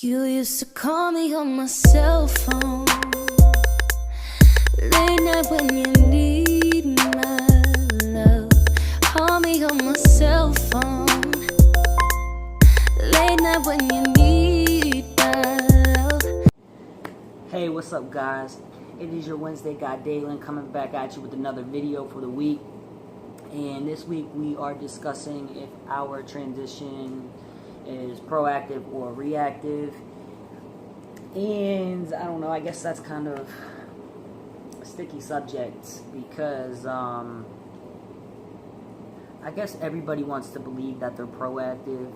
You used to call me on my cell phone, late night when you need my love. Call me on my cell phone, late night when you need my love. Hey, what's up, guys? It is your Wednesday guy Dalyn coming back at you with another video for the week. And this week we are discussing if our transition is proactive or reactive. And I don't know, I guess that's kind of a sticky subject because I guess everybody wants to believe that they're proactive.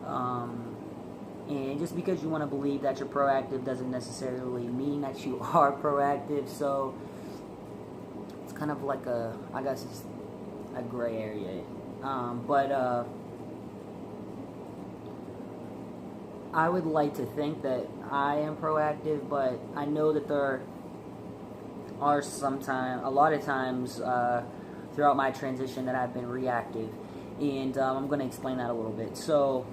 And just because you want to believe that you're proactive doesn't necessarily mean that you are proactive. So it's kind of like I guess it's a gray area. But I would like to think that I am proactive, but I know that there are a lot of times throughout my transition that I've been reactive. And I'm going to explain that a little bit. So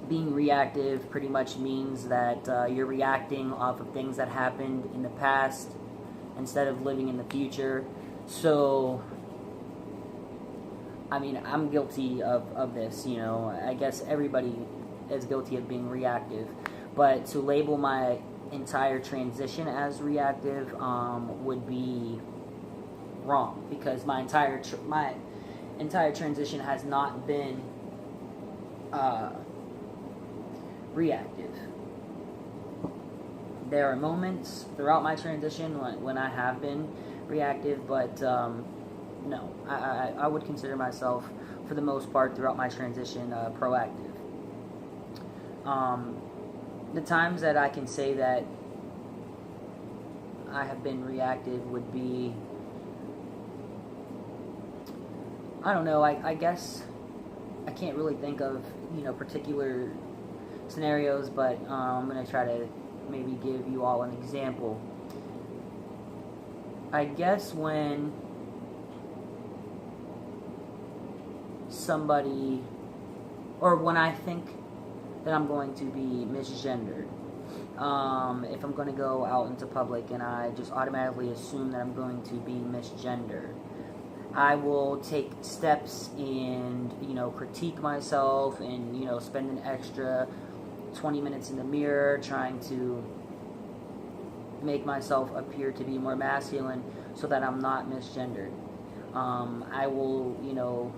being reactive pretty much means that you're reacting off of things that happened in the past instead of living in the future. So I mean, I'm guilty of this, you know. I guess everybody is guilty of being reactive. But to label my entire transition as reactive would be wrong, because my entire transition has not been reactive. There are moments throughout my transition when I have been reactive, but no, I would consider myself, for the most part, throughout my transition, proactive. The times that I can say that I have been reactive would be, I don't know, I guess I can't really think of, particular scenarios, but I'm going to try to maybe give you all an example. I guess when somebody, or when I think that I'm going to be misgendered, if I'm going to go out into public and I just automatically assume that I'm going to be misgendered, I will take steps and, critique myself and, spend an extra 20 minutes in the mirror trying to make myself appear to be more masculine so that I'm not misgendered. I will,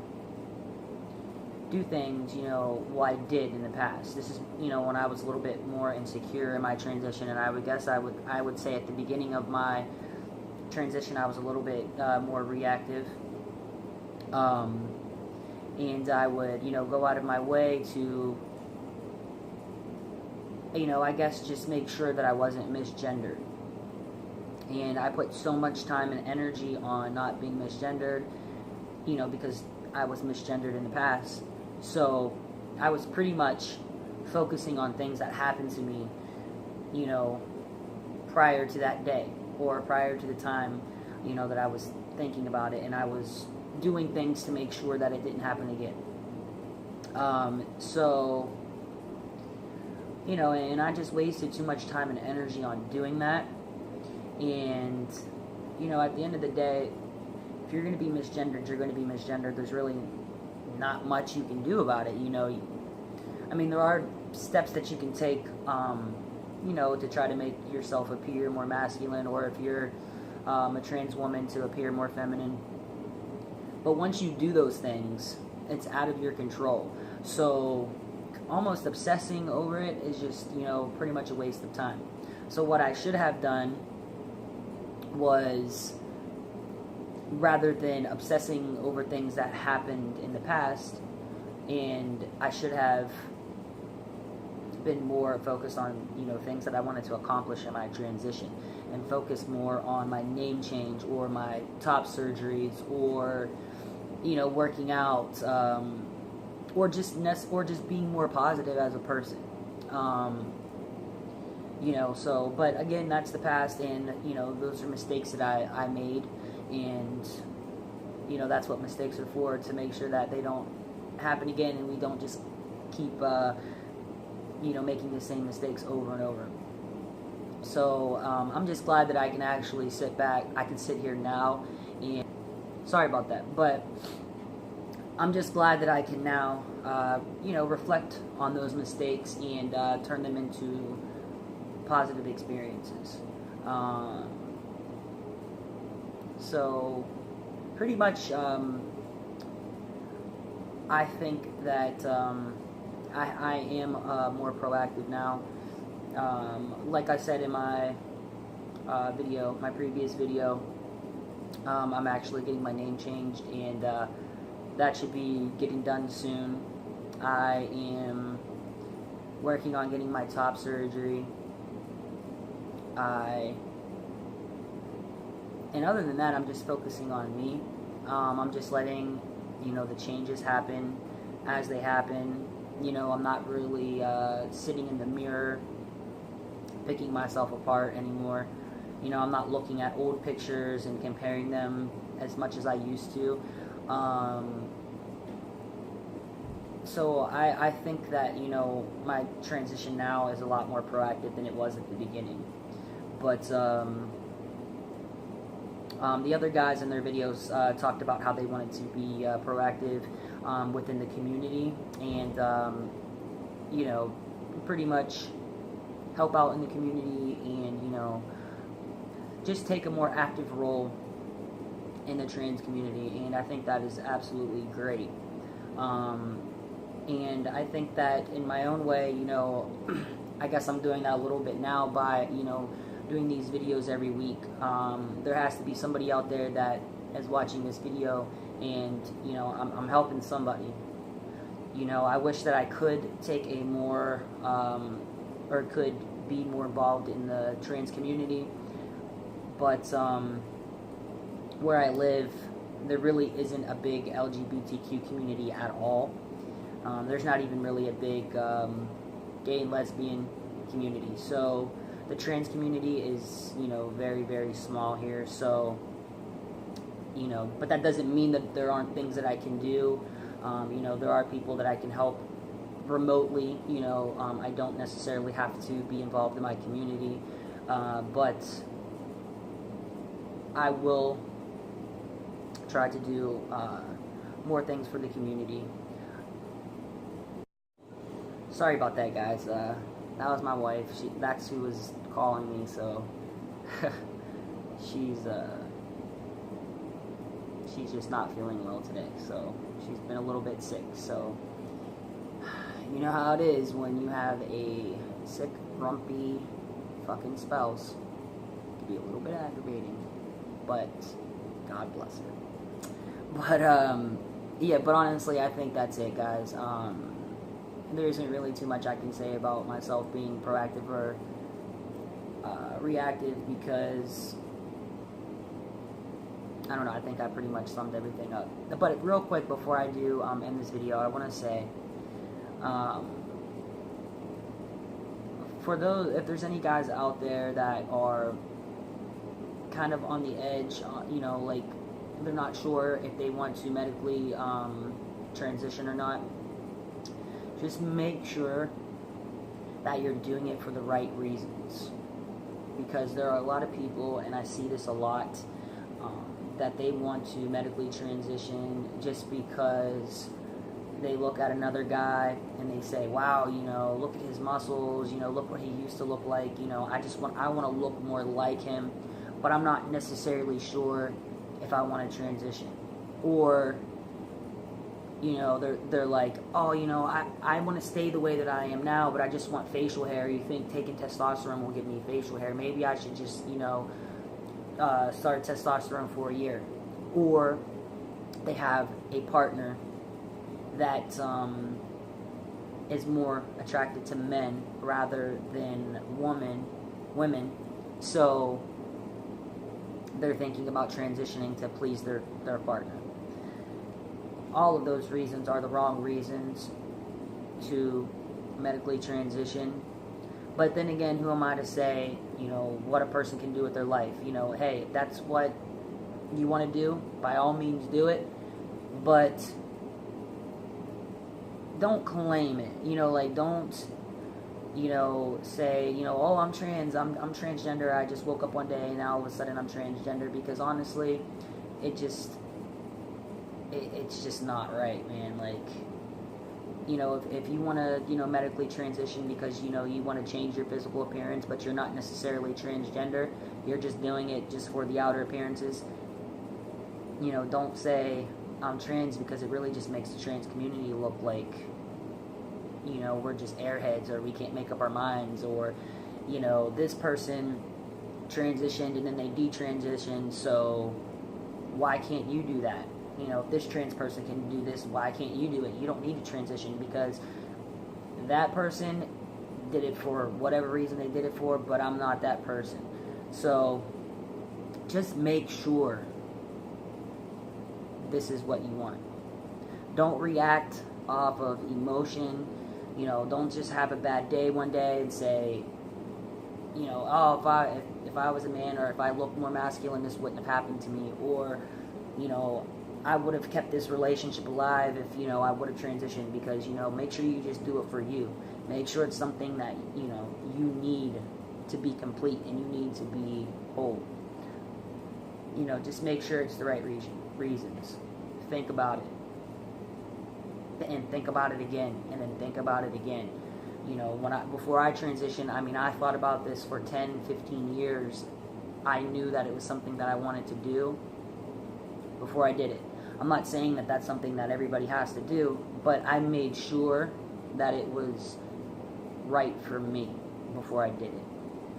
do things, I did in the past. This is, when I was a little bit more insecure in my transition, and I would say at the beginning of my transition I was a little bit more reactive. And I would, go out of my way to, I guess just make sure that I wasn't misgendered. And I put so much time and energy on not being misgendered, because I was misgendered in the past. So I was pretty much focusing on things that happened to me, prior to that day, or prior to the time, that I was thinking about it, and I was doing things to make sure that it didn't happen again. So, and I just wasted too much time and energy on doing that. And, at the end of the day, if you're going to be misgendered, you're going to be misgendered. There's really not much you can do about it, I mean, there are steps that you can take, to try to make yourself appear more masculine, or if you're a trans woman, to appear more feminine. But once you do those things, it's out of your control. So almost obsessing over it is just, pretty much a waste of time. So what I should have done was, rather than obsessing over things that happened in the past, and I should have been more focused on, things that I wanted to accomplish in my transition, and focus more on my name change, or my top surgeries, or, working out, or just being more positive as a person. So, but again, that's the past, and, those are mistakes that I made, and, that's what mistakes are for, to make sure that they don't happen again, and we don't just keep making the same mistakes over and over. So I'm just glad that I can actually sit back. I can sit here now, and sorry about that, but I'm just glad that I can now, reflect on those mistakes and turn them into positive experiences. So pretty much, I think that I am more proactive now. Like I said in my my previous video, I'm actually getting my name changed, and that should be getting done soon. I am working on getting my top surgery. And other than that, I'm just focusing on me. I'm just letting the changes happen as they happen. I'm not really sitting in the mirror picking myself apart anymore. I'm not looking at old pictures and comparing them as much as I used to. So I think that my transition now is a lot more proactive than it was at the beginning. But the other guys in their videos talked about how they wanted to be proactive within the community, and pretty much help out in the community, and just take a more active role in the trans community. And I think that is absolutely great. And I think that in my own way, I guess I'm doing that a little bit now by doing these videos every week. There has to be somebody out there that is watching this video, and I'm helping somebody. I wish that I could take a more or could be more involved in the trans community, but where I live, there really isn't a big LGBTQ community at all. There's not even really a big gay and lesbian community. So the trans community is, very, very small here. So, but that doesn't mean that there aren't things that I can do. There are people that I can help remotely. I don't necessarily have to be involved in my community, but I will try to do more things for the community. Sorry about that, guys. That was my wife. That's who was calling me, so she's just not feeling well today, so she's been a little bit sick. So you know how it is when you have a sick, grumpy fucking spouse. It can be a little bit aggravating, but God bless her. But yeah, but honestly, I think that's it, guys. There isn't really too much I can say about myself being proactive or reactive, because I don't know, I think I pretty much summed everything up. But real quick, before I do end this video, I want to say, for those, if there's any guys out there that are kind of on the edge, like they're not sure if they want to medically transition or not, just make sure that you're doing it for the right reasons. Because there are a lot of people, and I see this a lot, that they want to medically transition just because they look at another guy and they say, wow, look at his muscles, look what he used to look like, I want to look more like him, but I'm not necessarily sure if I want to transition. Or they're like, oh, I want to stay the way that I am now, but I just want facial hair. You think taking testosterone will give me facial hair? Maybe I should just, start testosterone for a year. Or they have a partner that is more attracted to men rather than women. So they're thinking about transitioning to please their partner. All of those reasons are the wrong reasons to medically transition. But then again, who am I to say, what a person can do with their life? Hey, if that's what you want to do, by all means do it. But don't claim it. you know, say, you know, oh, I'm trans, I'm transgender, I just woke up one day and now all of a sudden I'm transgender, because honestly, it's just not right, man. Like, you know, if you want to, you know, medically transition because, you know, you want to change your physical appearance, but you're not necessarily transgender, you're just doing it just for the outer appearances, you know, don't say I'm trans, because it really just makes the trans community look like, you know, we're just airheads, or we can't make up our minds, or, you know, this person transitioned and then they detransitioned, so why can't you do that? You know, if this trans person can do this, why can't you do it? You don't need to transition, because that person did it for whatever reason they did it for, but I'm not that person. So just make sure this is what you want. Don't react off of emotion. You know, don't just have a bad day one day and say, you know, oh, if I was a man, or if I looked more masculine, this wouldn't have happened to me, or, you know, I would have kept this relationship alive if, you know, I would have transitioned, because, you know, make sure you just do it for you. Make sure it's something that, you know, you need to be complete and you need to be whole. You know, just make sure it's the right reasons. Think about it. And think about it again, and then think about it again. You know, before I transitioned, I mean, I thought about this for 10, 15 years. I knew that it was something that I wanted to do before I did it. I'm not saying that that's something that everybody has to do, but I made sure that it was right for me before I did it.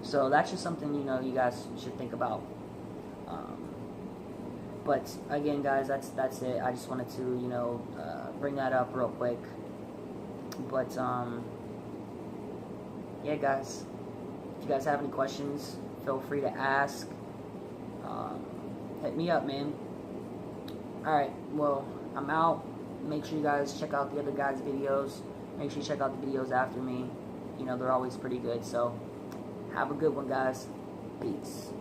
So that's just something, you know, you guys should think about. But again, guys, that's it. I just wanted to, you know, bring that up real quick. But yeah, guys, if you guys have any questions, feel free to ask. Hit me up, man. Alright, well, I'm out. Make sure you guys check out the other guys' videos. Make sure you check out the videos after me. You know, they're always pretty good. So, have a good one, guys. Peace.